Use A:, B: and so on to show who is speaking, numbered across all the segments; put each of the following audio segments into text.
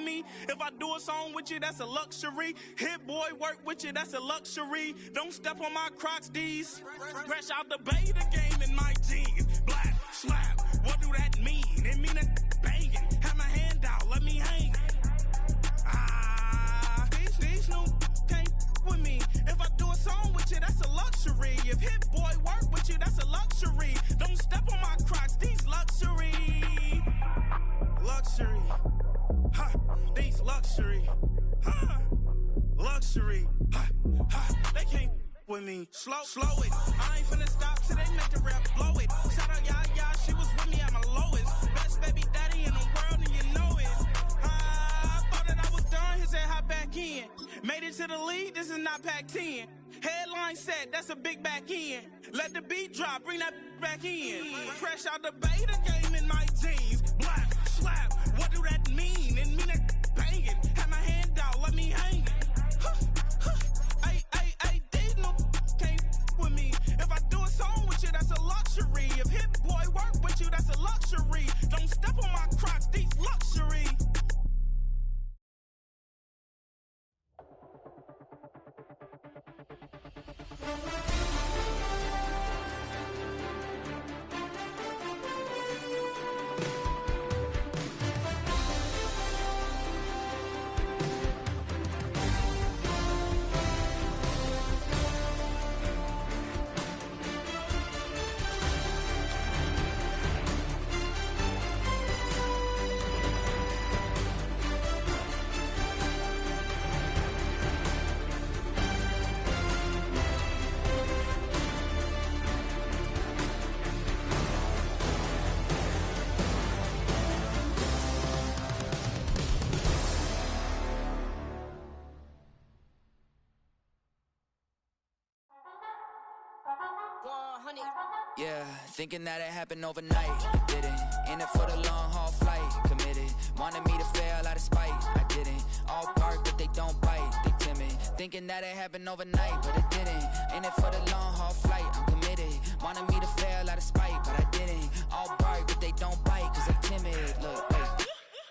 A: with me. If I do a song with you, that's a luxury. Hit boy, work with you, that's a luxury. Don't step on my Crocs, D's. Fresh out the bay, the game in my jeans. Black, slap, what do that mean? It mean a banging. Have my hand out, let me hang. These new can't with me. If I do a song with you, that's a luxury. If Hit Boy work with you, that's a luxury. Don't step on my Crocs, these luxury. Luxury. Ha, these luxury. Ha, luxury. Ha, ha, they can't with me. Slow it. I ain't finna stop till they make the rap blow it. Shout out Yaya, she was with me at my lowest. Best baby daddy in the world and you know it. I thought that I was done, he said hop back in. Made it to the lead, this is not Pac-10. Headline set, that's a big back end. Let the beat drop, bring that back in. Fresh out the bay, the game in my jeans. Black, slap, what do that mean? It mean a banging. Have my hand out, let me hang. Ay, these no can't with me. If I do a song with you, that's a luxury. If Hit Boy work with you, that's a luxury. Don't step on my Crocs, these luxury.
B: Yeah, thinking that it happened overnight, didn't. In it for the long haul flight, committed. Wanted me to fail out of spite, I didn't. All bark but they don't bite, they timid. Thinking that it happened overnight, but it didn't. In it for the long haul flight, I'm committed. Wanted me to fail out of spite, but I didn't. All bark but they don't bite, cause they timid. Look, wait.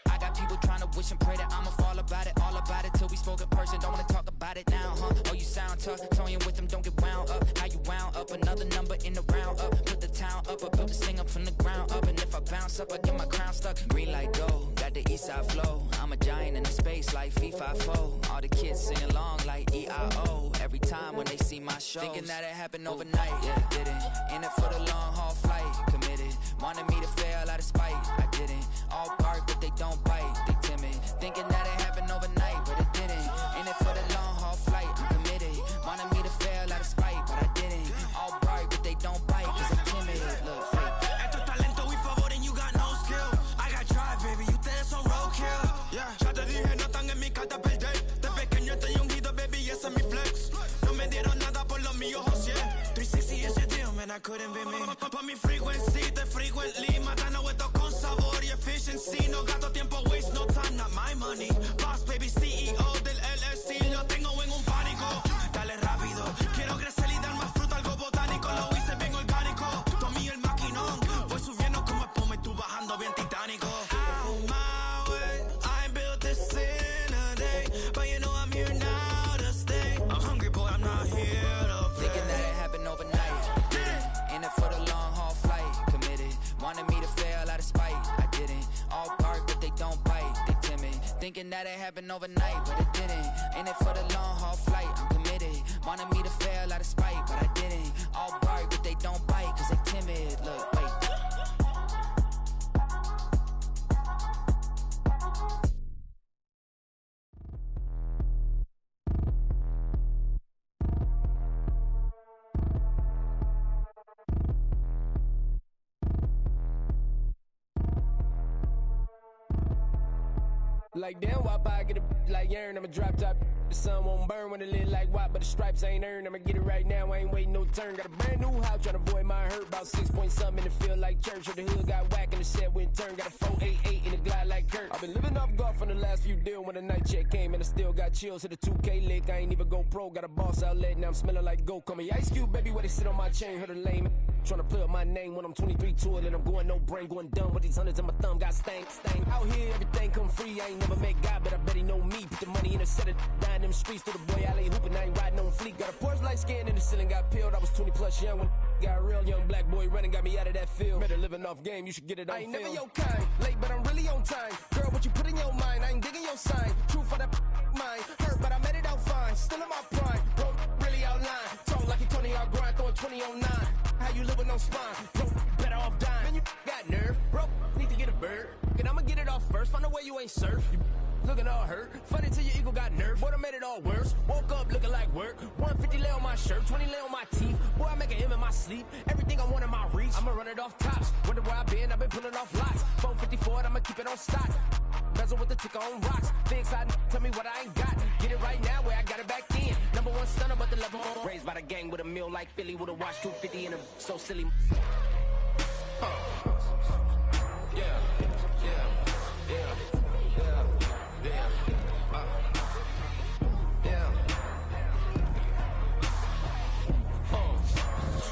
B: I got people trying to wish and pray that I'ma fall about it. All about it till we spoke in person, don't wanna talk about it now, huh? Oh, you sound tough, toying with them, don't get wound up. How you wound up, another number in the round up. Put the town up, I built this thing up from the ground up. And if I bounce up, I get my crown stuck. Green light go, got the east side flow. I'm a giant in the space like FIFA4. All the kids sing along like EIO. Every time when they see my show, thinking that it happened overnight, yeah, didn't. In it for the long haul flight, committed. Wanted me to fail out of spite, I didn't. All bark but they don't bite, they timid. Thinking that it happened overnight, but it didn't. In it for the long haul flight, I'm committed. Wanted me to fail out of spite, but I didn't. All bark but they don't bite, cause I'm timid. Look,
C: esto es talento y favor and you got no skill. I got drive, baby, ustedes son roadkill. Yeah, ya te dije, no están en mi carta perder. De pequeño estoy ungido, baby, y ese es mi flex. No me dieron nada por los míos, José. 360 is your deal, man, I couldn't be me. Pa' mi frequency, te frequently. Matando esto con sabor y efficiency. No gasto tiempo, waste no time, not my money. Boss, baby, CEO del LLC. Lo tengo en un pánico. Dale rápido, quiero crecer y dar más fruto, algo botánico. Lo hice bien orgánico. Tomé el maquinón. Voy subiendo como espuma y tú bajando bien titánico. On my way, I built this in a day. But you know I'm here now to stay. I'm hungry, boy, I'm not here to play.
B: Thinking that it happened overnight, didn't. In it for the long haul flight, committed. Wanted me to fail out of spite, I didn't. All bark but they don't bite, they timid. Thinking that it happened overnight, but it didn't. In it for the long haul flight, I'm committed. Wanted me to fail out of spite, but I didn't. All bark but they don't bite, cause they timid. Look, wait.
D: Like damn, why I get a like urn? I'ma drop top. The sun won't burn when it lit like what, but the stripes ain't earned. I'ma get it right now, I ain't waiting no turn. Got a brand new house, tryna avoid my hurt. About 6 point something in the field like church. Or the hood got whack and the set went turn. Got a 488 in the glide like Kurt. I've been living off golf from the last few deals. When the night check came and I still got chills. Hit a 2K lick, I ain't even go pro. Got a boss outlet, now I'm smelling like goat. Call me Ice Cube, baby, where they sit on my chain. Heard a lame Tryna play up my name when I'm 23 to it, and I'm going no brain, going dumb with these hundreds in my thumb. Got stank. Out here, everything come free. I ain't never met God, but I bet he know me. Put the money in a set of dying them streets to the boy alley hooping. I ain't riding on fleek. Got a Porsche light scan in the ceiling, got peeled. I was 20 plus young when got real. Young black boy running, got me out of that field. Better living off game, you should get it on film. I ain't never your kind, late but I'm really on time. Girl, what you put in your mind, I ain't digging your sign. True for that mind, hurt but I made it out fine. Still in my prime, bro, really outline. Talk like you Tony, I'll grind, throwing 20 on 9. How you live with no spine, bro, better off dying. Man, you got nerve, bro, need to get a bird. And I'ma get it off first, find a way you ain't surf. You looking all hurt, funny till your ego got nerve. Boy, I made it all worse, woke up looking like work. 150 lay on my shirt, 20 lay on my teeth. Boy, I make an M in my sleep, everything I want in my reach. I'ma run it off tops, wonder where I've been pulling off lots. 454, I'ma keep it on stock. Bezel with the ticker on rocks. Big side, tell me what I ain't got. Get it right now where I got it back then. Number one stunner, but the level on. Raised by the gang with a meal like Philly with a watch 250 in a so silly.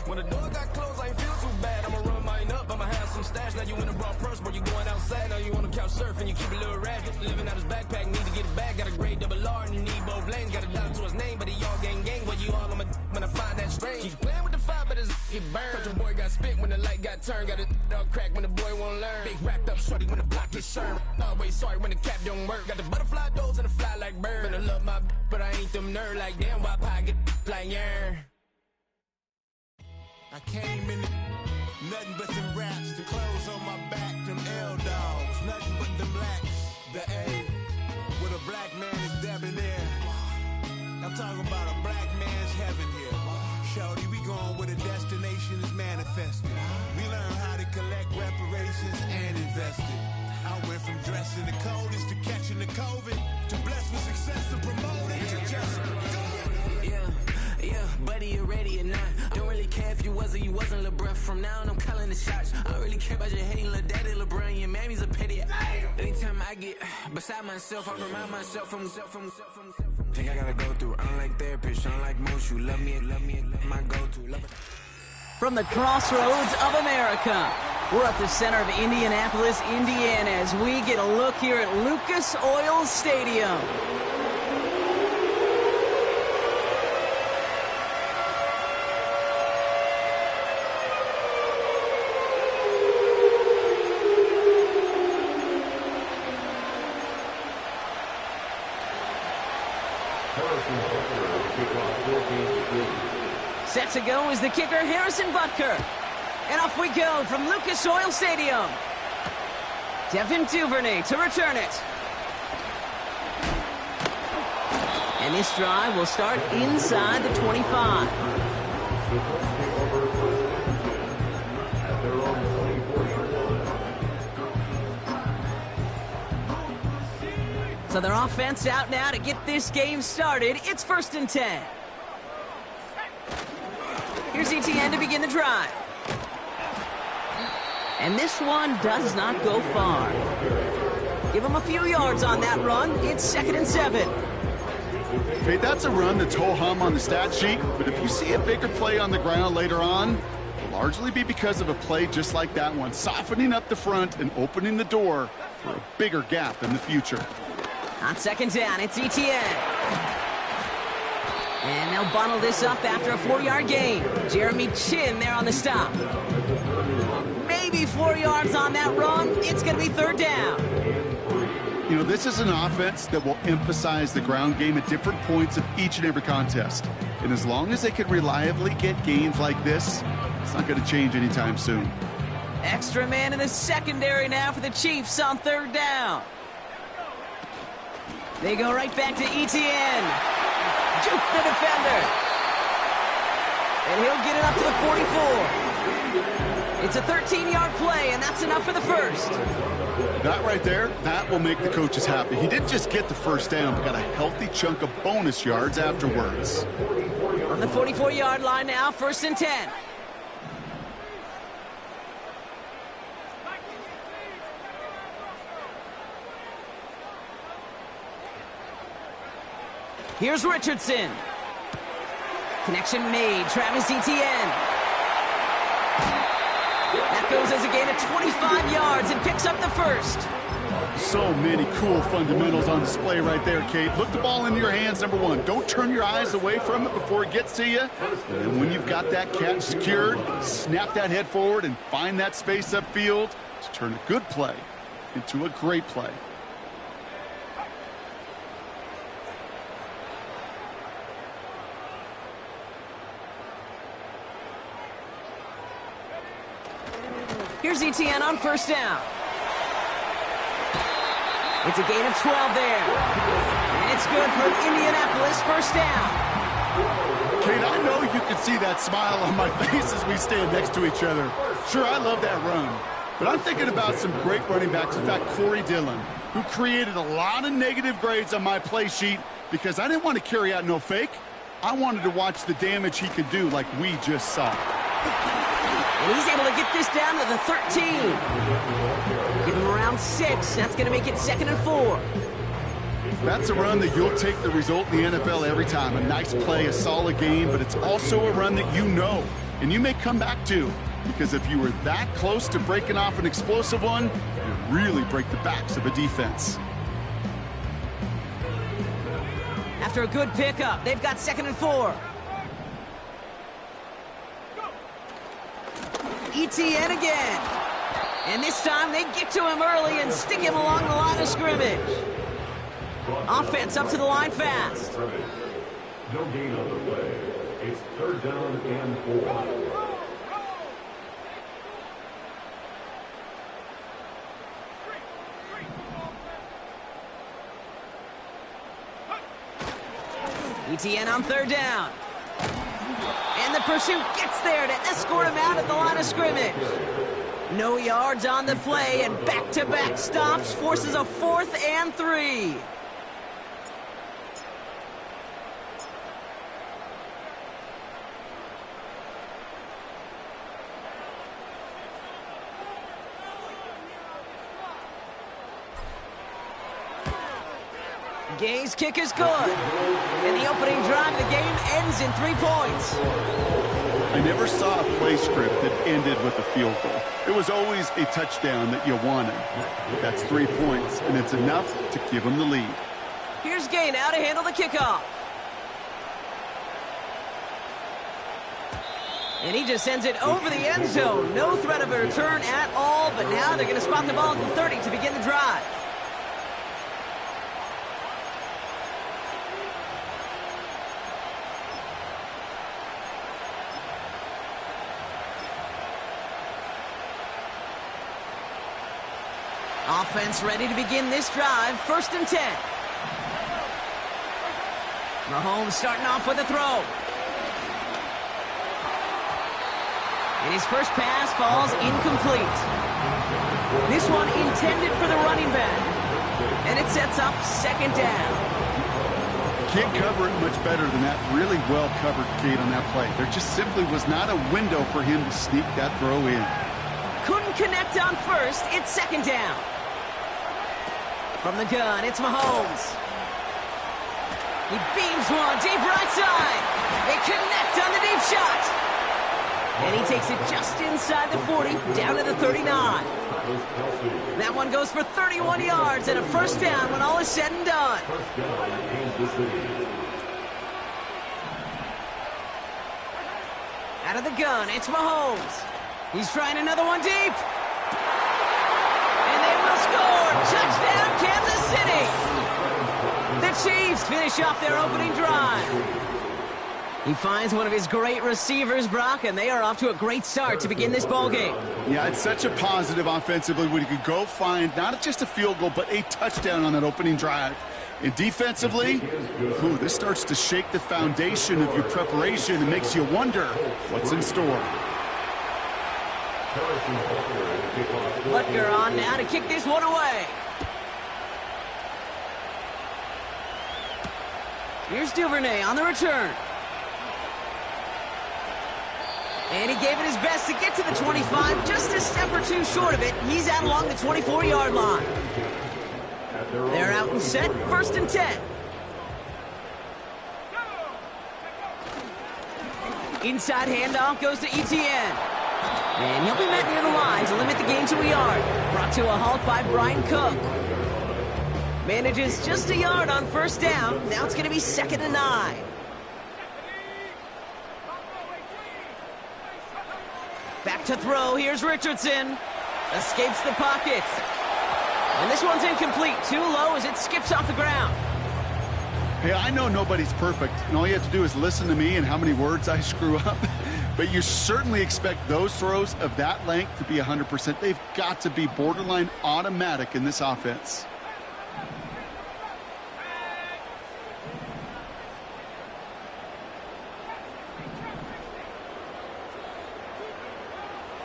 D: When the door got closed, I ain't feel too bad. I'ma run mine up, I'ma have some stash. Now you in a broad purse, but you going outside. Now you on the couch surfing, you keep a little ratchet. Living out his backpack, need to get it back. Got a grade double R and you need both lanes. Got a dollar to his name, but he all gang. But you all on my when I find that strange. Keep playing with the fire, but his get burned. Cause your boy got spit when the light got turned. Got a dog crack when the boy won't learn. Big wrapped up shorty when the block gets shurned. Always sorry when the cap don't work. Got the butterfly doors and the fly like bird. And I love my but I ain't them nerd like damn. Why pie get like yarn?
E: I came in nothing but them raps, the clothes on my back, them L-dogs, nothing but them blacks, the A, with a black man is debonair. I'm talking about a black man's heaven here. Shorty, we going where the destination is manifested. We learn how to collect reparations and invest it. I went from dressing the coldest to catching the COVID, to blessed with success to promote it to just go.
F: Yeah, buddy, you ready or not? Don't really care if you was or you wasn't LeBron. From now on, I'm calling the shots. I don't really care about your hating little daddy LeBron. Your mammy's a petty. Anytime I get beside myself, I remind myself from. Think I gotta go through. I don't like therapists, I don't like most. You love me, my go-to.
G: From the crossroads of America, we're at the center of Indianapolis, Indiana, as we get a look here at Lucas Oil Stadium. Set to go is the kicker, Harrison Butker. And off we go from Lucas Oil Stadium. Devin Duvernay to return it. And this drive will start inside the 25. So their offense out now to get this game started. It's 1st and 10. Here's Etienne to begin the drive. And this one does not go far. Give him a few yards on that run. It's 2nd and 7.
H: Hey, that's a run that's ho-hum on the stat sheet, but if you see a bigger play on the ground later on, it'll largely be because of a play just like that one, softening up the front and opening the door for a bigger gap in the future.
G: On 2nd down, it's Etienne. And they'll bundle this up after a 4-yard gain. Jeremy Chin there on the stop. Maybe 4 yards on that run. It's going to be 3rd down.
H: You know, this is an offense that will emphasize the ground game at different points of each and every contest. And as long as they can reliably get gains like this, it's not going to change anytime soon.
G: Extra man in the secondary now for the Chiefs on 3rd down. They go right back to Etienne. Juke the defender. And he'll get it up to the 44. It's a 13-yard play, and that's enough for the first.
H: That right there, that will make the coaches happy. He didn't just get the first down, but got a healthy chunk of bonus yards afterwards.
G: On the 44-yard line now, 1st and 10. Here's Richardson. Connection made. Travis Etienne. That goes as a gain of 25 yards and picks up the first.
H: So many cool fundamentals on display right there, Kate. Look the ball into your hands, number one. Don't turn your eyes away from it before it gets to you. And then when you've got that catch secured, snap that head forward and find that space upfield to turn a good play into a great play.
G: Here's Etienne on first down. It's a gain of 12 there. And it's good for Indianapolis first down.
H: Kate, I know you can see that smile on my face as we stand next to each other. Sure, I love that run. But I'm thinking about some great running backs. In fact, Corey Dillon, who created a lot of negative grades on my play sheet because I didn't want to carry out no fake. I wanted to watch the damage he could do like we just saw.
G: And he's able to get this down to the 13. Give him around 6. That's going to make it 2nd and 4.
H: That's a run that you'll take the result in the NFL every time. A nice play, a solid game, but it's also a run that you know and you may come back to. Because if you were that close to breaking off an explosive one, you really break the backs of a defense.
G: After a good pickup, they've got 2nd and 4. Etienne again. And this time they get to him early and stick him along the line of scrimmage. Offense up to the line fast.
I: No gain on the play. It's 3rd down and 4.
G: Etienne on 3rd down. And the pursuit gets there to escort him out at the line of scrimmage. No yards on the play, and back-to-back stops forces a 4th and 3. Gay's kick is good. And the opening drive of the game ends in 3 points.
H: I never saw a play script that ended with a field goal. It was always a touchdown that you wanted. That's 3 points, and it's enough to give them the lead.
G: Here's Gay now to handle the kickoff. And he just sends it over the end zone. No threat of a return at all, but now they're going to spot the ball at the 30 to begin the drive. Offense ready to begin this drive. 1st and 10. Mahomes starting off with a throw. And his first pass falls incomplete. This one intended for the running back. And it sets up 2nd down.
H: Can't cover it much better than that. Really well covered, Kate, on that play. There just simply was not a window for him to sneak that throw in.
G: Couldn't connect on 1st. It's 2nd down. From the gun, it's Mahomes. He beams one deep right side. They connect on the deep shot. And he takes it just inside the 40, down to the 39. That one goes for 31 yards and a 1st down when all is said and done. Out of the gun, it's Mahomes. He's trying another one deep. And they will score. Touchdown, Kansas City. The Chiefs finish off their opening drive. He finds one of his great receivers, Brock, and they are off to a great start to begin this ballgame.
H: Yeah, it's such a positive offensively when you could go find not just a field goal, but a touchdown on that opening drive. And defensively, this starts to shake the foundation of your preparation and makes you wonder what's in store.
G: Butker on now to kick this one away. Here's Duvernay on the return. And he gave it his best to get to the 25, just a step or two short of it. He's out along the 24-yard line. They're out and set, 1st and 10. Inside handoff goes to Etienne. And he'll be met near the line to limit the gain to a yard. Brought to a halt by Brian Cook. Manages just a yard on first down. Now it's going to be 2nd and 9. Back to throw. Here's Richardson. Escapes the pocket. And this one's incomplete. Too low as it skips off the ground.
H: Hey, I know nobody's perfect, and all you have to do is listen to me and how many words I screw up. But you certainly expect those throws of that length to be 100%. They've got to be borderline automatic in this offense.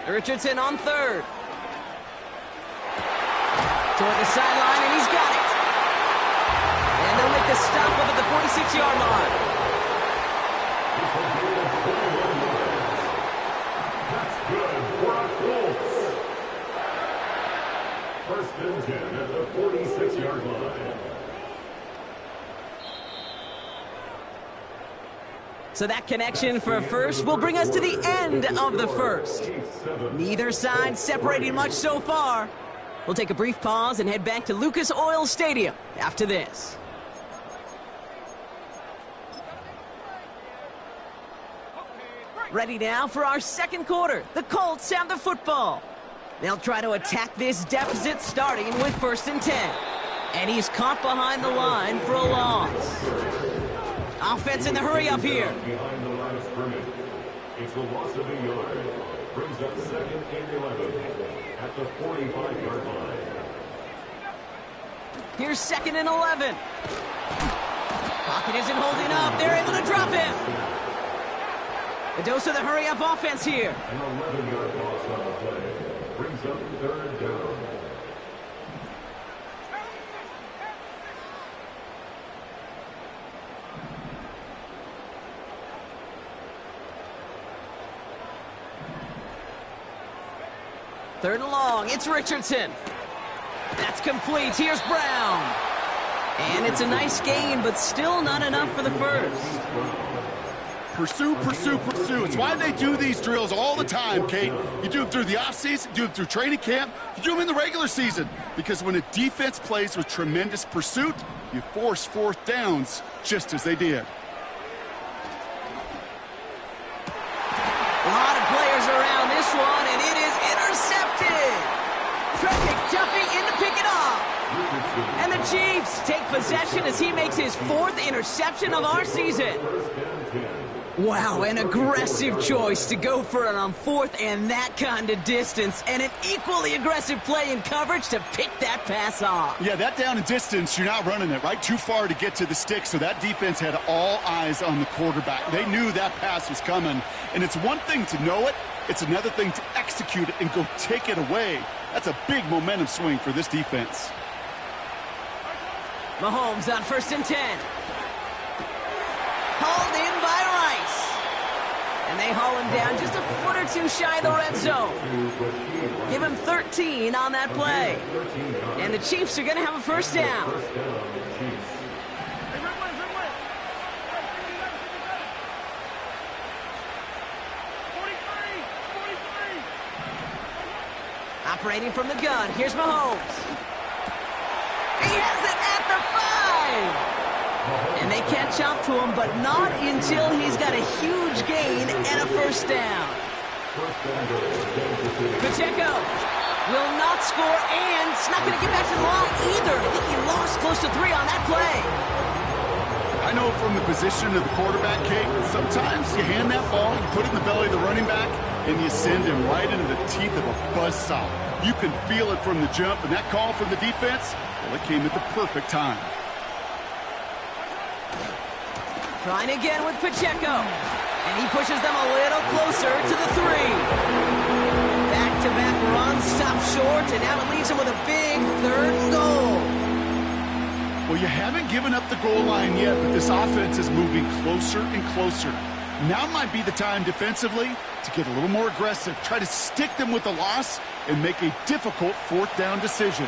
G: Richardson on 3rd. Toward the sideline, and he's got it. And they'll make the stop up at the 46-yard line.
I: That's good for a Colts. 1st and 10 at the 46-yard line.
G: So that connection for first will bring us to the end of the first. Neither side separating much so far. We'll take a brief pause and head back to Lucas Oil Stadium after this. Ready now for our second quarter. The Colts have the football. They'll try to attack this deficit starting with 1st and 10. And he's caught behind the line for a loss. Offense in the hurry up here.
I: Behind the line of scrimmage. It's a loss of a yard. Brings up 2nd and 11 at the 45-yard line.
G: Here's 2nd and 11. Pocket isn't holding up. They're able to drop him. A dose of the hurry up offense here.
I: An 11-yard loss on the play. Brings up 3rd down.
G: Third and long, it's Richardson. That's complete, here's Brown. And it's a nice gain, but still not enough for the first.
H: Pursue, pursue, pursue. It's why they do these drills all the time, Kate. You do them through the offseason, you do them through training camp, you do them in the regular season. Because when a defense plays with tremendous pursuit, you force 4th downs just as they did.
G: A lot of players around this one, and it is intercepted. Trent McDuffie in to pick it off. And the Chiefs take possession as he makes his 4th interception of our season. Wow, an aggressive choice to go for it on 4th and that kind of distance, and an equally aggressive play in coverage to pick that pass off.
H: Yeah, that down and distance, you're not running it, right? Too far to get to the stick, so that defense had all eyes on the quarterback. They knew that pass was coming, and it's one thing to know it, it's another thing to execute it and go take it away. That's a big momentum swing for this defense.
G: Mahomes on 1st and 10. Hauled in by Rice. And they haul him down just a foot or two shy of the red zone. Give him 13 on that play. And the Chiefs are going to have a first down. Operating from the gun, here's Mahomes. He has it at the 5. And they catch up to him, but not until he's got a huge gain and a first down. Pacheco will not score, and it's not going to get back to the line either. I think he lost close to 3 on that play.
H: I know from the position of the quarterback, Kate, sometimes you hand that ball, you put it in the belly of the running back, and you send him right into the teeth of a buzzsaw. You can feel it from the jump, and that call from the defense, well, it came at the perfect time.
G: Trying again with Pacheco. And he pushes them a little closer to the 3. Back-to-back runs, stop short, and now it leaves him with a big 3rd and goal.
H: Well, you haven't given up the goal line yet, but this offense is moving closer and closer. Now might be the time defensively to get a little more aggressive, try to stick them with the loss, and make a difficult 4th down decision.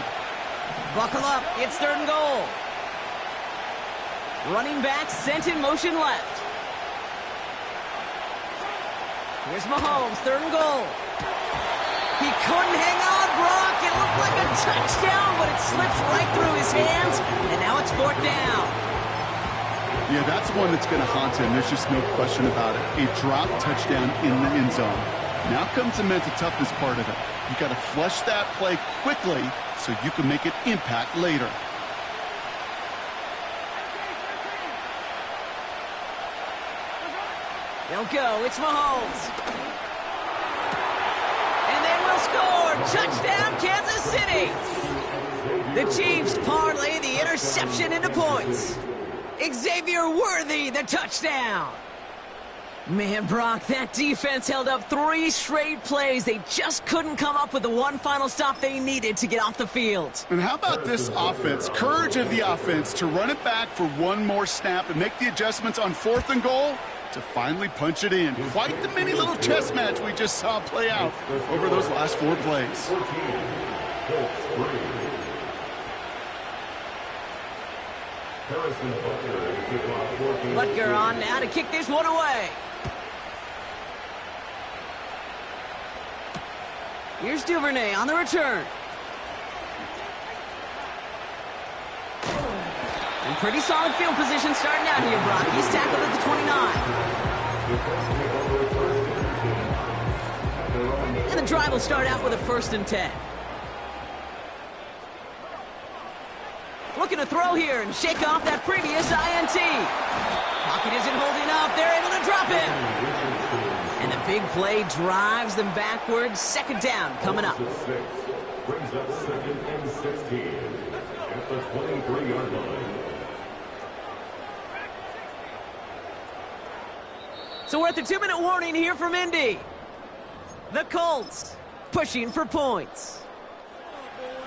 G: Buckle up, it's 3rd and goal. Running back sent in motion left. Here's Mahomes, 3rd and goal. He couldn't hang on, Brock. It looked like a touchdown, but it slips right through his hands, and now it's 4th down.
H: Yeah, that's one that's going to haunt him. There's just no question about it. A drop touchdown in the end zone. Now comes the mental toughness part of it. You got to flush that play quickly so you can make an impact later.
G: They'll go. It's Mahomes. And they will score. Touchdown, Kansas City. The Chiefs parlay the interception into points. Xavier Worthy, the touchdown. Man, Brock, that defense held up 3 straight plays. They just couldn't come up with the one final stop they needed to get off the field.
H: And how about this offense? Courage of the offense to run it back for one more snap and make the adjustments on 4th and goal to finally punch it in. Quite the mini little chess match we just saw play out over those last 4 plays.
G: Butker on now to kick this one away. Here's Duvernay on the return. And pretty solid field position starting out here, Brock. He's tackled at the 29. And the drive will start out with a 1st and 10. Looking to throw here and shake off that previous INT. Pocket isn't holding up. They're able to drop him. And the big play drives them backwards. 2nd down coming up.
I: Brings up 2nd and 16 at the 23-yard line.
G: So we're at the 2-minute warning here from Indy. The Colts pushing for points.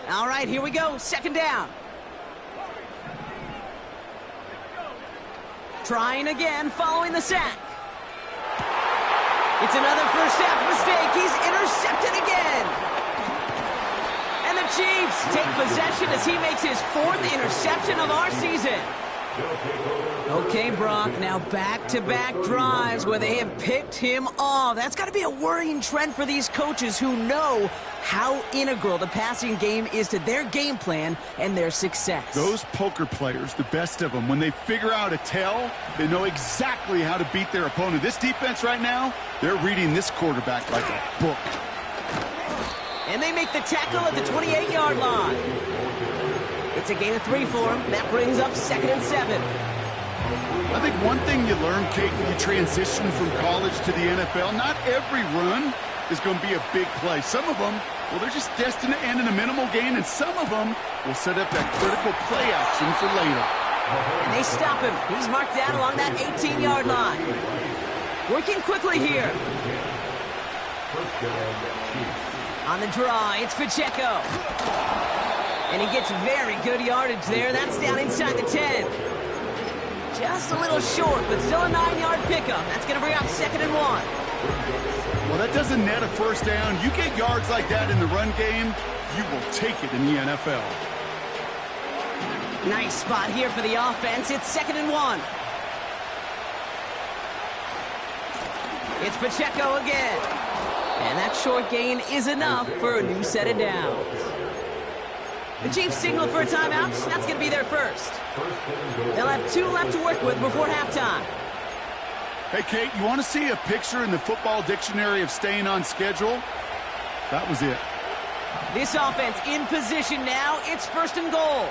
G: All right, here we go. 2nd down. Trying again following the sack. It's another first half mistake. He's intercepted again. And the Chiefs take possession as he makes his 4th interception of our season. Okay, Brock, now back-to-back drives where they have picked him off. That's got to be a worrying trend for these coaches who know how integral the passing game is to their game plan and their success.
H: Those poker players, the best of them, when they figure out a tell, they know exactly how to beat their opponent. This defense right now, they're reading this quarterback like a book.
G: And they make the tackle at the 28-yard line. It's a gain of 3 for him. That brings up 2nd and 7.
H: I think one thing you learn, Kate, when you transition from college to the NFL, not every run is going to be a big play. Some of them, well, they're just destined to end in a minimal gain, and some of them will set up that critical play action for later.
G: And they stop him. He's marked down along that 18-yard line. Working quickly here. On the draw, it's Pacheco. And he gets very good yardage there. That's down inside the 10. Just a little short, but still a 9-yard pickup. That's going to bring up 2nd and 1.
H: Well, that doesn't net a first down. You get yards like that in the run game, you will take it in the NFL.
G: Nice spot here for the offense. It's 2nd and 1. It's Pacheco again. And that short gain is enough for a new set of downs. The Chiefs signal for a timeout. That's going to be their first. They'll have 2 left to work with before halftime.
H: Hey, Kate, you want to see a picture in the football dictionary of staying on schedule? That was it.
G: This offense in position now. It's 1st and goal.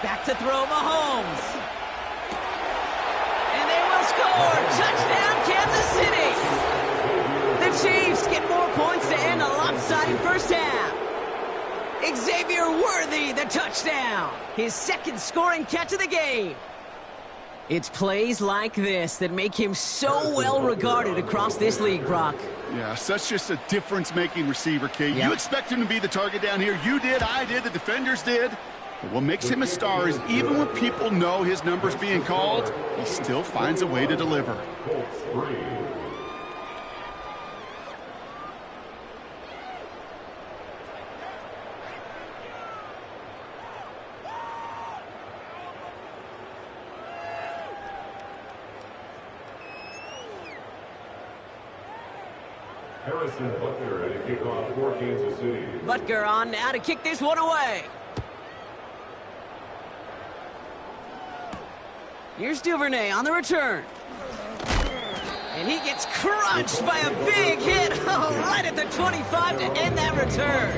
G: Back to throw Mahomes. And they will score. Touchdown, Kansas City. The Chiefs get more points to end a lopsided first half. Xavier Worthy, the touchdown. His 2nd scoring catch of the game. It's plays like this that make him so well regarded across this league, Brock.
H: Yeah, such just a difference-making receiver, Kate.
G: Yep.
H: You expect him to be the target down here. You did, I did, the defenders did. But what makes him a star is even when people know his number's being called, he still finds a way to deliver.
I: Harrison Butker to kick off for Kansas City.
G: Butker on now to kick this one away. Here's Duvernay on the return. And he gets crunched by a big hit right at the 25 to end that return.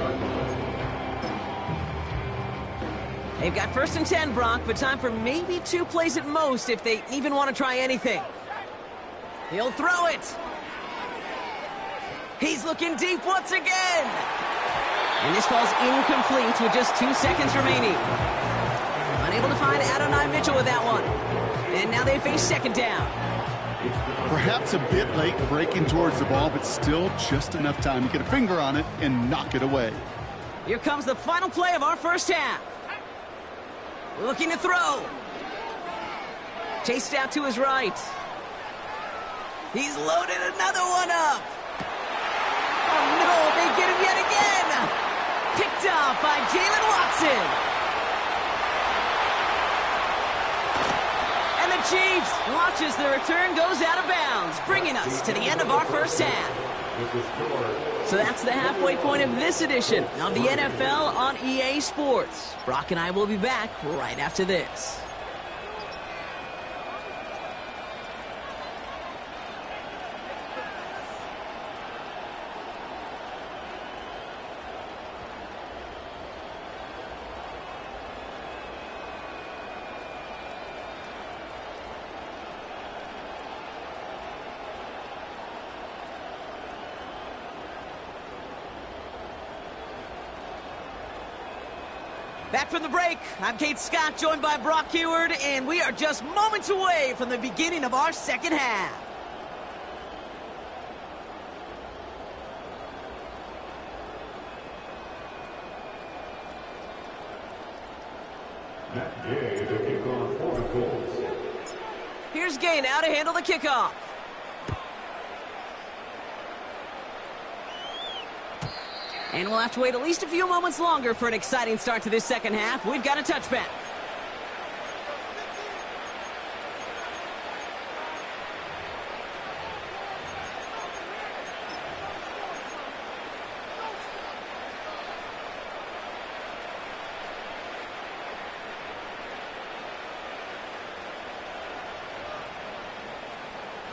G: They've got 1st and 10, Brock, but time for maybe 2 plays at most if they even want to try anything. He'll throw it. He's looking deep once again. And this falls incomplete with just 2 seconds remaining. Unable to find Adonai Mitchell with that one. And now they face 2nd down.
H: Perhaps a bit late breaking towards the ball, but still just enough time to get a finger on it and knock it away.
G: Here comes the final play of our first half. Looking to throw. Chased out to his right. He's loaded another one up. Oh no, they get him yet again. Picked off by Jalen Watson. And the Chiefs watch as the return goes out of bounds, bringing us to the end of our first half. So that's the halfway point of this edition of the NFL on EA Sports. Brock and I will be back right after this. Back from the break, I'm Kate Scott, joined by Brock Huard, and we are just moments away from the beginning of our second half.
I: Matt Gay to kick off for the Colts.
G: Here's Gay now to handle the kickoff. And we'll have to wait at least a few moments longer for an exciting start to this second half. We've got a touchback.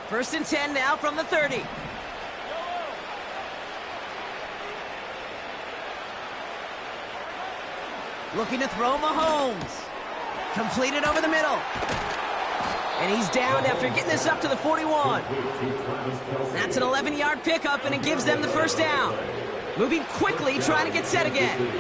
G: First and 10 now from the 30. Looking to throw Mahomes. Completed over the middle. And he's down after getting this up to the 41. That's an 11-yard pickup, and it gives them the first down. Moving quickly, trying to get set again.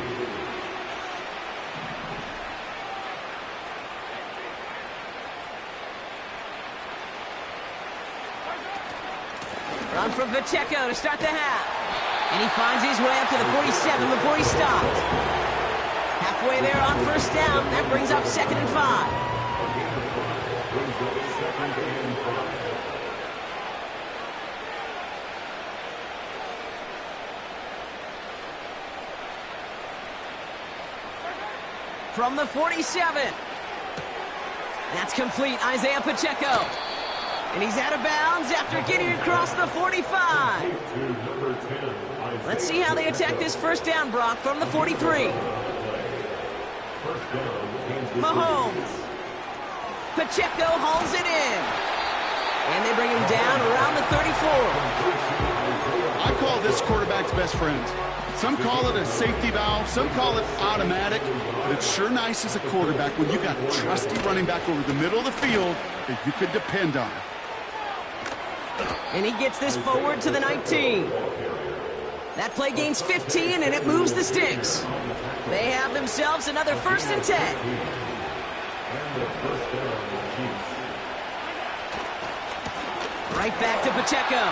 G: Run from Pacheco to start the half. And he finds his way up to the 47 before he stops. Halfway there on first down. That brings up 2nd and 5. From the 47. That's complete. Isaiah Pacheco. And he's out of bounds after getting across the 45. Let's see how they attack this first down, Brock, from the 43. Mahomes. Pacheco hauls it in. And they bring him down around the 34.
H: I call this quarterback's best friend. Some call it a safety valve, some call it automatic, but it's sure nice as a quarterback when you got a trusty running back over the middle of the field that you could depend on.
G: And he gets this forward to the 19. That play gains 15, and it moves the sticks. They have themselves another 1st and 10. Right back to Pacheco.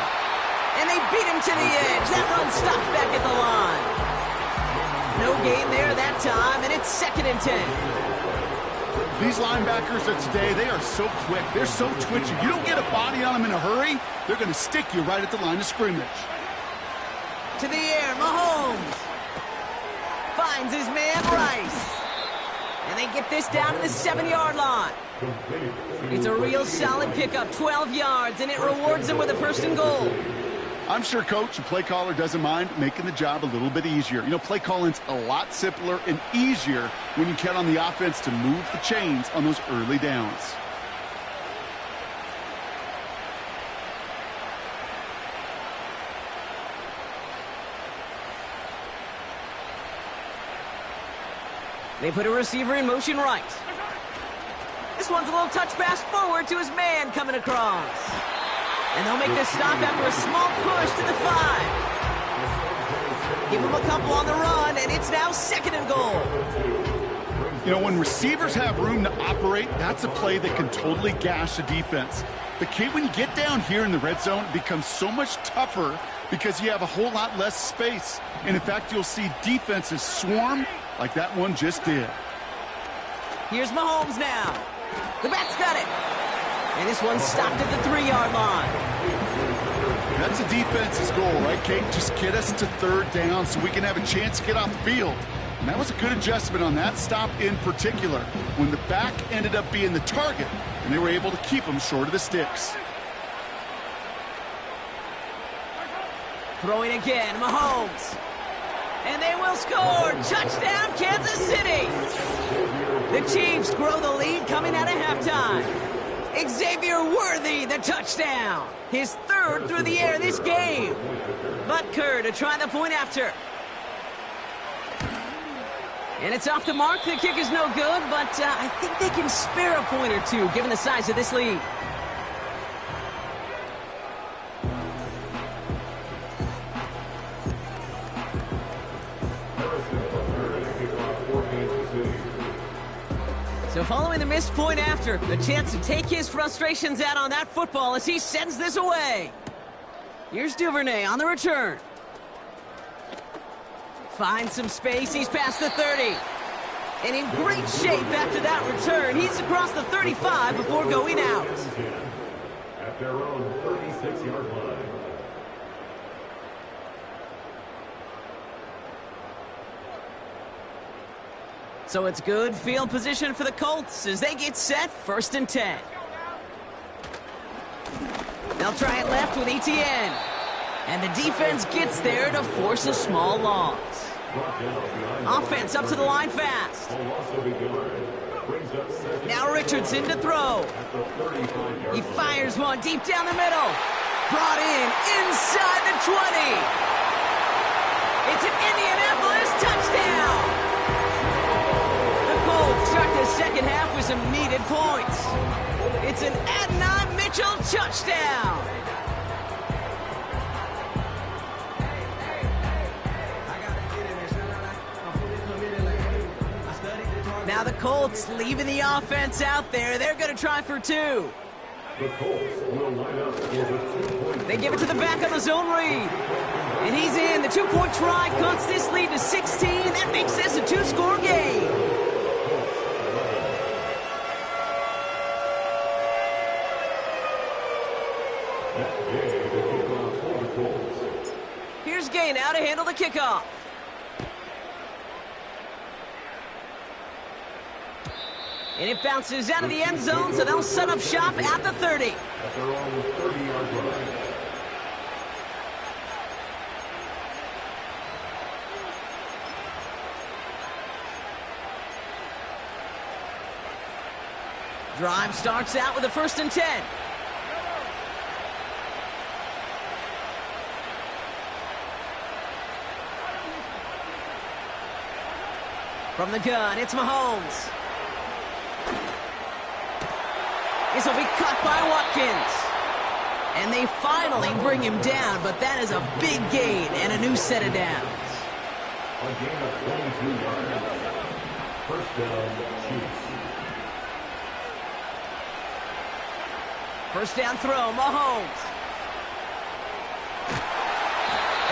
G: And they beat him to the edge. That run stopped back at the line. No gain there that time, and it's 2nd and 10.
H: These linebackers of today, they are so quick. They're so twitchy. You don't get a body on them in a hurry, they're going to stick you right at the line of scrimmage.
G: To the air, Mahomes. Finds his man, Rice. And they get this down to the 7-yard line. It's a real solid pickup, 12 yards, and it rewards them with a 1st and goal.
H: I'm sure coach and play caller doesn't mind making the job a little bit easier. You know, play calling's a lot simpler and easier when you count on the offense to move the chains on those early downs.
G: They put a receiver in motion right. This one's a little touch pass forward to his man coming across. And they'll make this stop after a small push to the 5. Give him a couple on the run, and it's now 2nd and goal.
H: You know, when receivers have room to operate, that's a play that can totally gash a defense. But, Kate, when you get down here in the red zone, it becomes so much tougher because you have a whole lot less space. And, in fact, you'll see defenses swarm like that one just did.
G: Here's Mahomes now. The back's got it. And this one's stopped at the 3-yard line.
H: That's a defense's goal, right, Kate? Just get us to 3rd down so we can have a chance to get off the field. And that was a good adjustment on that stop in particular, when the back ended up being the target, and they were able to keep him short of the sticks.
G: Throwing again, Mahomes. And they will score. Touchdown, Kansas City. The Chiefs grow the lead coming out of halftime. Xavier Worthy, the touchdown. His 3rd through the air this game. Butker to try the point after. And it's off the mark. The kick is no good, but I think they can spare a point or two given the size of this lead. So following the missed point after, a chance to take his frustrations out on that football as he sends this away. Here's Duvernay on the return. Finds some space, he's past the 30. And in great shape after that return, he's across the 35 before going out.
I: At their own 36-yard line.
G: So it's good field position for the Colts as they get set, 1st and 10. They'll try it left with Etienne. And the defense gets there to force a small loss. Offense up to the line fast. Now Richardson to throw. He fires one deep down the middle. Brought in inside the 20. It's an Indianapolis touchdown. Start the second half with some needed points. It's an Adonai Mitchell touchdown. Now the Colts leaving the offense out there. They're going to try for 2.
I: The Colts will line up for the 2-point.
G: They give it to the back on the zone read. And he's in. The 2-point try cuts this lead to 16. That makes this a 2-score game. Here's Gay now to handle the kickoff. And it bounces out of the end zone, so they'll set up shop at the 30.
I: At their own 30-yard line.
G: Drive starts out with a 1st and 10. From the gun, it's Mahomes. This will be cut by Watkins. And they finally bring him down, but that is a big gain and a new set of downs.
I: A gain of 22 yards. 1st down, Chiefs.
G: 1st down throw, Mahomes.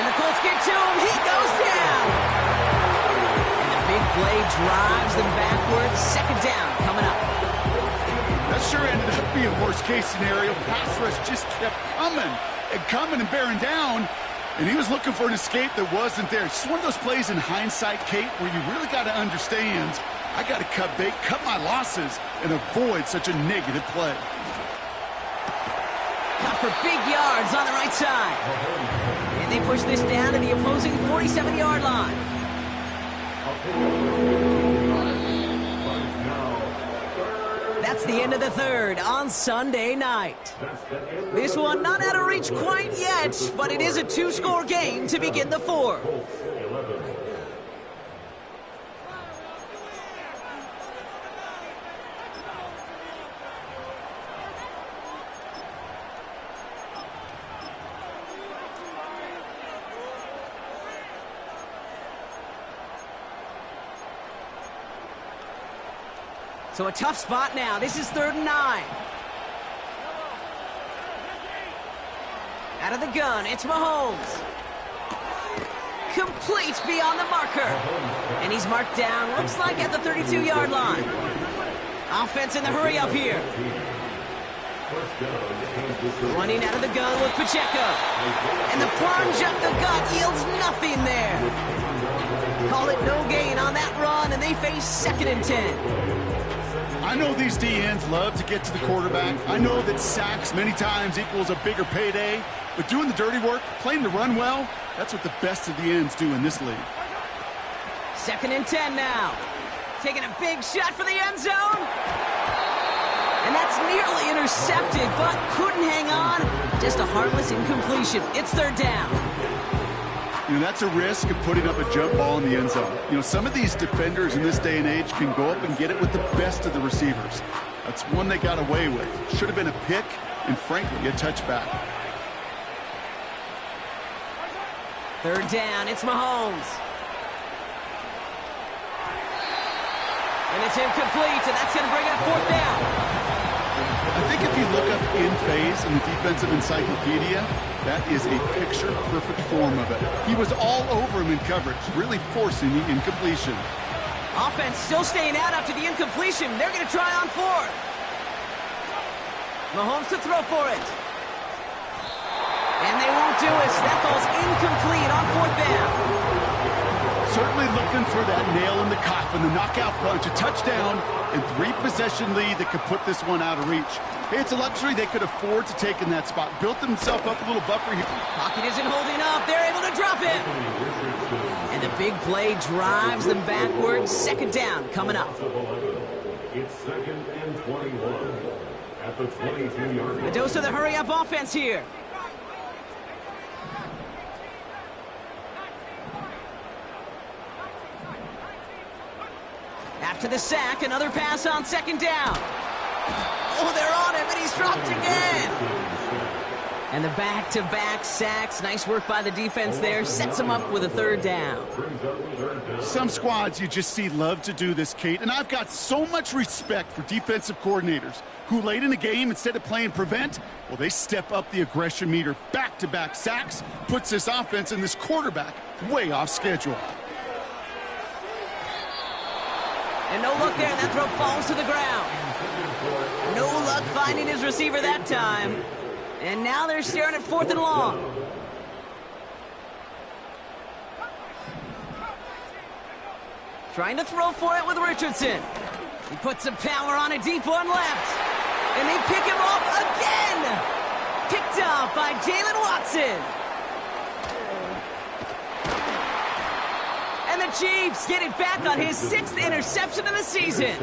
G: And the Colts get to him. He goes down. And the big play drives them backwards. 2nd down coming up.
H: That sure ended up being worst-case scenario. Pass rush just kept coming and bearing down, and he was looking for an escape that wasn't there. It's just one of those plays in hindsight, Kate, where you really got to understand, I got to cut bait, cut my losses, and avoid such a negative play.
G: Cut for big yards on the right side. And they push this down to the opposing 47-yard line. That's the end of the third on Sunday night. This one not out of reach quite yet, but it is a two-score game to begin the fourth. So a tough spot now. This is 3rd and 9. Out of the gun, it's Mahomes. Complete beyond the marker. And he's marked down, looks like at the 32-yard line. Offense in the hurry up here. Running out of the gun with Pacheco. And the plunge up the gut yields nothing there. Call it no gain on that run, and they face 2nd and 10.
H: I know these DNs love to get to the quarterback. I know that sacks many times equals a bigger payday, but doing the dirty work, playing the run well, that's what the best of the ends do in this league.
G: 2nd and 10 now. Taking a big shot for the end zone. And that's nearly intercepted, but couldn't hang on. Just a harmless incompletion. It's 3rd down.
H: You know, that's a risk of putting up a jump ball in the end zone. You know, some of these defenders in this day and age can go up and get it with the best of the receivers. That's one they got away with. Should have been a pick and, frankly, a touchback.
G: 3rd down, it's Mahomes. And it's incomplete, and that's going to bring up 4th down.
H: I think if you look up in phase in the defensive encyclopedia, that is a picture-perfect form of it. He was all over him in coverage, really forcing the incompletion.
G: Offense still staying out after the incompletion. They're going to try on 4th. Mahomes to throw for it. And they won't do it. That falls incomplete on 4th down.
H: Certainly looking for that nail in the coffin, the knockout punch, a touchdown, and 3-possession lead that could put this one out of reach. Hey, it's a luxury they could afford to take in that spot. Built themselves up a little buffer here.
G: Pocket isn't holding up. They're able to drop it. And the big play drives them backwards. 2nd down coming up.
I: It's 2nd and 21 at the 22-yard line.
G: A dose of the hurry-up offense here. After the sack, another pass on 2nd down. Oh, they're on him, and he's dropped again. And the back-to-back sacks. Nice work by the defense there. Sets him up with a 3rd down.
H: Some squads you just see love to do this, Kate, and I've got so much respect for defensive coordinators who late in the game, instead of playing prevent, well, they step up the aggression meter. Back-to-back sacks puts this offense and this quarterback way off schedule.
G: And no look there, and that throw falls to the ground. No luck finding his receiver that time. And now they're staring at 4th and long. Trying to throw for it with Richardson. He puts some power on a deep one left. And they pick him off again. Picked off by Jalen Watson. And the Chiefs get it back on his 6th interception of the season.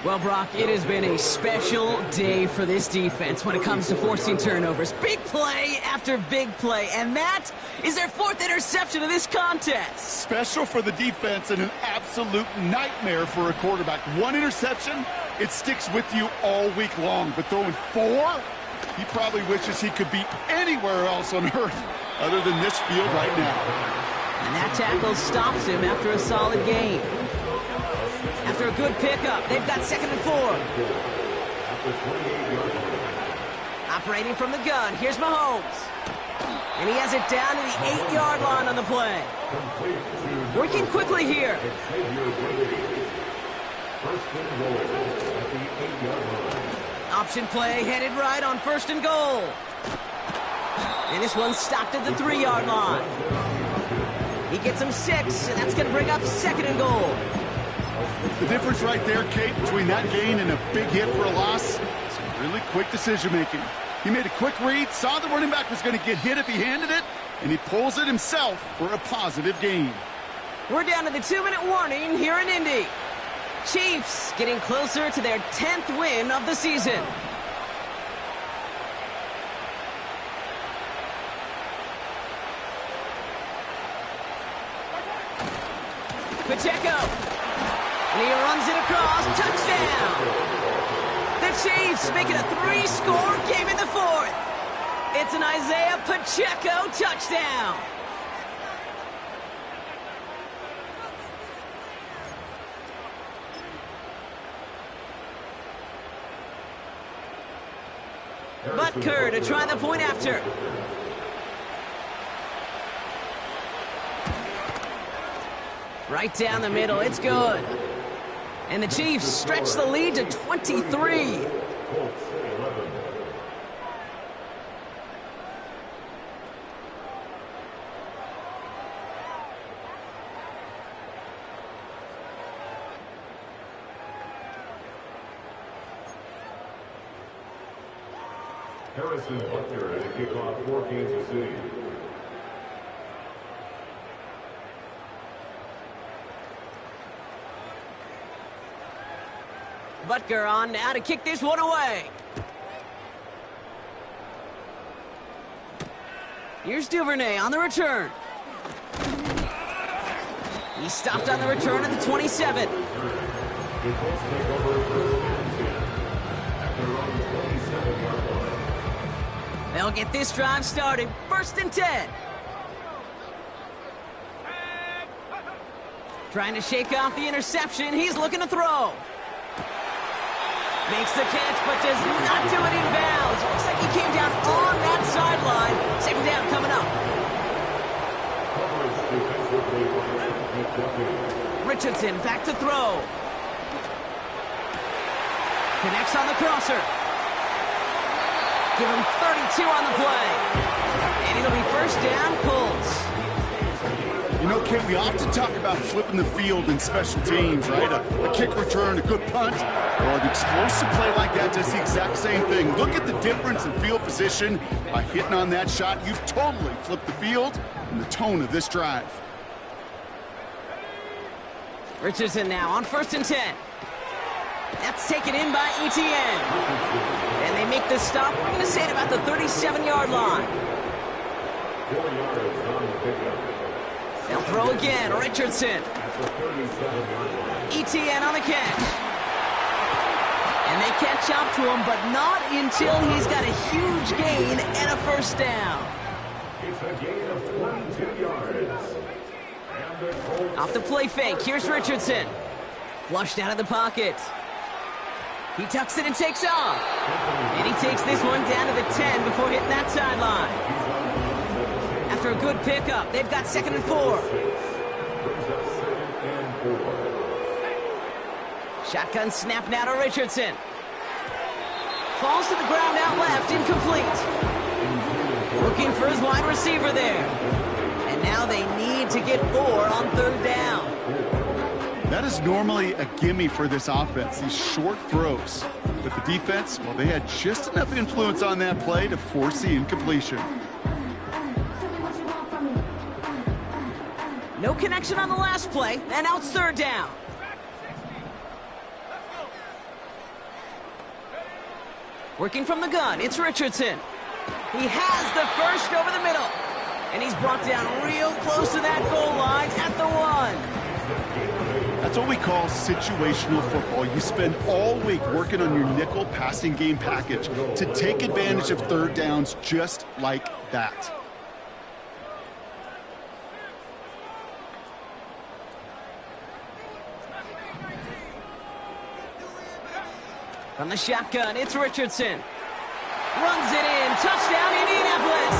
G: Well, Brock, it has been a special day for this defense when it comes to forcing turnovers. Big play after big play, and that is their 4th interception of this contest.
H: Special for the defense and an absolute nightmare for a quarterback. 1 interception, it sticks with you all week long, but throwing 4, he probably wishes he could be anywhere else on earth other than this field right now.
G: And that tackle stops him after a solid gain. After a good pickup, they've got 2nd and 4. Operating from the gun, here's Mahomes. And he has it down to the 8-yard line on the play. Working quickly here. Option play headed right on 1st and goal. And this one's stopped at the 3-yard line. He gets him 6, and that's going to bring up 2nd and goal.
H: The difference right there, Kate, between that gain and a big hit for a loss, some really quick decision-making. He made a quick read, saw the running back was going to get hit if he handed it, and he pulls it himself for a positive gain.
G: We're down to the 2-minute warning here in Indy. Chiefs getting closer to their 10th win of the season. Pacheco. And he runs it across. Touchdown. The Chiefs make it a 3-score game in the 4th. It's an Isaiah Pacheco touchdown. Butker to try the point after. Right down the middle, it's good. And the Chiefs stretch the lead to 23.
I: Harrison Butker to kick off for Kansas City.
G: Butker on now to kick this one away. Here's Duvernay on the return. He stopped on the return at the 27. They'll get this drive started. 1st and 10. Trying to shake off the interception. He's looking to throw. Makes the catch, but does not do it in bounds. Looks like he came down on that sideline. 2nd down coming up. Richardson back to throw. Connects on the crosser. Give him 32 on the play. And it'll be 1st down, Colts.
H: You know, Kate, we often talk about flipping the field in special teams, right? A kick return, a good punt. Well, an explosive play like that does the exact same thing. Look at the difference in field position. By hitting on that shot, you've totally flipped the field and the tone of this drive.
G: Richardson now on 1st and 10. That's taken in by ETN. And they make the stop, we're going to say at about the 37-yard line.
I: 4 yards on the pickup.
G: They'll throw again. Richardson. ETN on the catch. And they catch up to him, but not until he's got a huge gain and a 1st down.
I: It's a gain of 22 yards.
G: Off the play fake. Here's Richardson. Flushed out of the pocket. He tucks it and takes off. And he takes this one down to the 10 before hitting that sideline. After a good pickup, they've got 2nd and 4. Shotgun snap now to Richardson. Falls to the ground out left, incomplete. Looking for his wide receiver there. And now they need to get 4 on 3rd down.
H: That is normally a gimme for this offense, these short throws. But the defense, well, they had just enough influence on that play to force the incompletion.
G: No connection on the last play, and now it's 3rd down. Working from the gun, it's Richardson. He has the 1st over the middle. And he's brought down real close to that goal line at the 1.
H: That's what we call situational football. You spend all week working on your nickel passing game package to take advantage of 3rd downs just like that.
G: From the shotgun, it's Richardson. Runs it in. Touchdown, Indianapolis.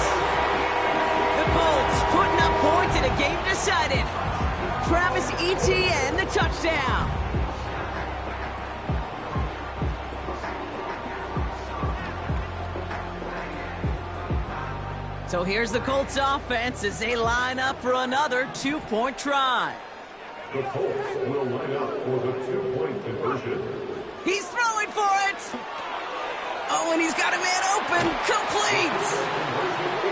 G: The Colts putting up points in a game decided. Travis Etienne, the touchdown. So here's the Colts offense as they line up for another 2-point try.
I: The Colts will line up for the 2-point conversion.
G: He's throwing for it. Oh, and he's got a man open. Complete.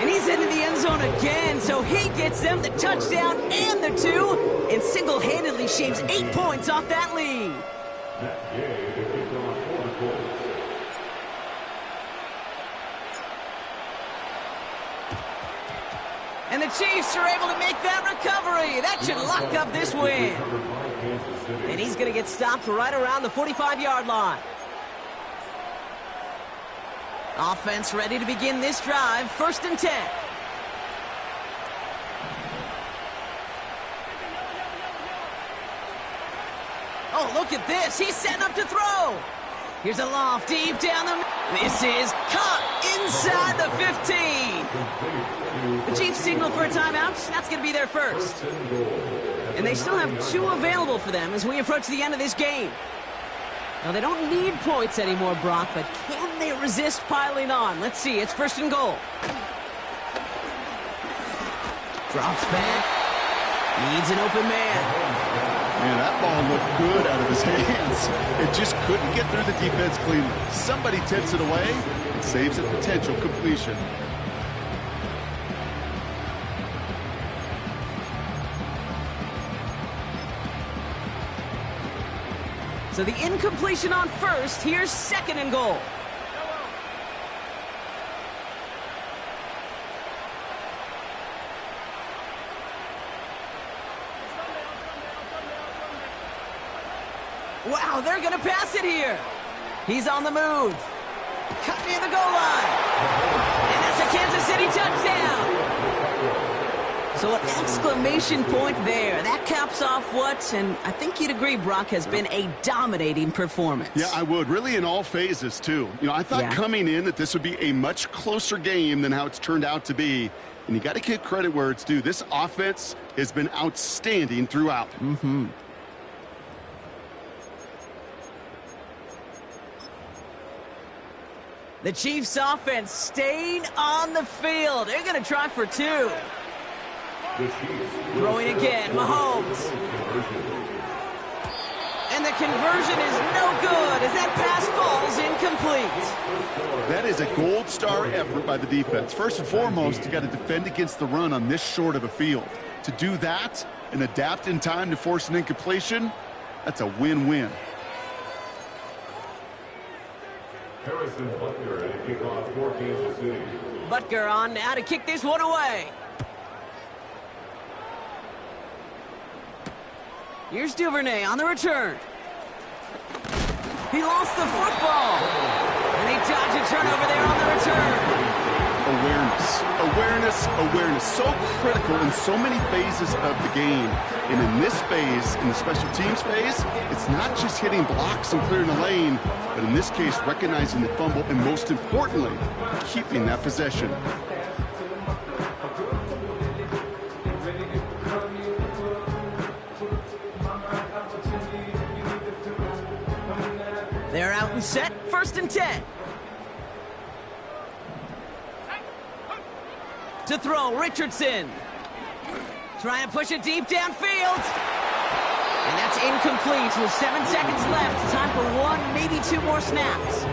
G: And he's into the end zone again, so he gets them the touchdown and the 2, and single-handedly shaves 8 points off that lead.
I: That game is kicked off for the Colts.
G: And the Chiefs are able to make that recovery. That should lock up this win. And he's going to get stopped right around the 45-yard line. Offense ready to begin this drive. 1st and 10. Oh, look at this. He's setting up to throw. Here's a loft deep down the... This is caught inside the 15. The Chiefs signal for a timeout. That's going to be their first. And they still have 2 available for them as we approach the end of this game. Now, they don't need points anymore, Brock, but can they resist piling on? Let's see. It's 1st and goal. Drops back. Needs an open man.
H: Man, that ball looked good out of his hands. It just couldn't get through the defense cleanly. Somebody tips it away and saves a potential completion.
G: So the incompletion on 1st. Here's 2nd and goal. Wow, they're going to pass it here. He's on the move. Cut near the goal line. And that's a Kansas City touchdown. So an exclamation point there. That caps off what, and I think you'd agree, Brock, has been a dominating performance.
H: Yeah, I would. Really in all phases, too. You know, I thought coming in that this would be a much closer game than how it's turned out to be. And you got to give credit where it's due. This offense has been outstanding throughout.
G: Mm-hmm. The Chiefs offense staying on the field. They're going to try for 2. Throwing again, Mahomes. And the conversion is no good as that pass falls incomplete.
H: That is a gold star effort by the defense. First and foremost, you got to defend against the run on this short of a field. To do that and adapt in time to force an incompletion, that's a win-win.
I: Harrison Butker at kickoff for Kansas City.
G: Butker on now to kick this one away. Here's Duvernay on the return. He lost the football. And they dodge a turnover there on the return.
H: Awareness. So critical in so many phases of the game. And in this phase, in the special teams phase, it's not just hitting blocks and clearing the lane, but in this case, recognizing the fumble and most importantly, keeping that possession.
G: They're out and set. 1st and 10. To throw, Richardson. Trying to push it deep downfield. And that's incomplete with 7 seconds left. Time for 1, maybe 2 more snaps.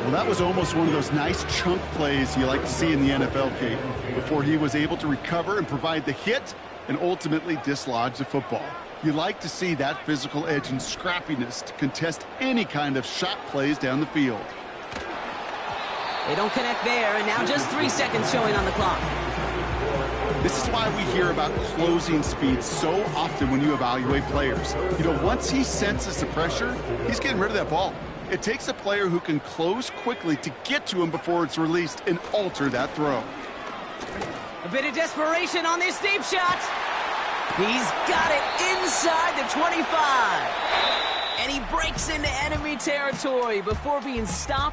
H: Well, that was almost one of those nice chunk plays you like to see in the NFL, Kate, before he was able to recover and provide the hit and ultimately dislodge the football. You like to see that physical edge and scrappiness to contest any kind of shot plays down the field.
G: They don't connect there, and now just 3 seconds showing on the clock.
H: This is why we hear about closing speed so often when you evaluate players. You know, once he senses the pressure, he's getting rid of that ball. It takes a player who can close quickly to get to him before it's released and alter that throw.
G: A bit of desperation on this deep shot. He's got it inside the 25. And he breaks into enemy territory before being stopped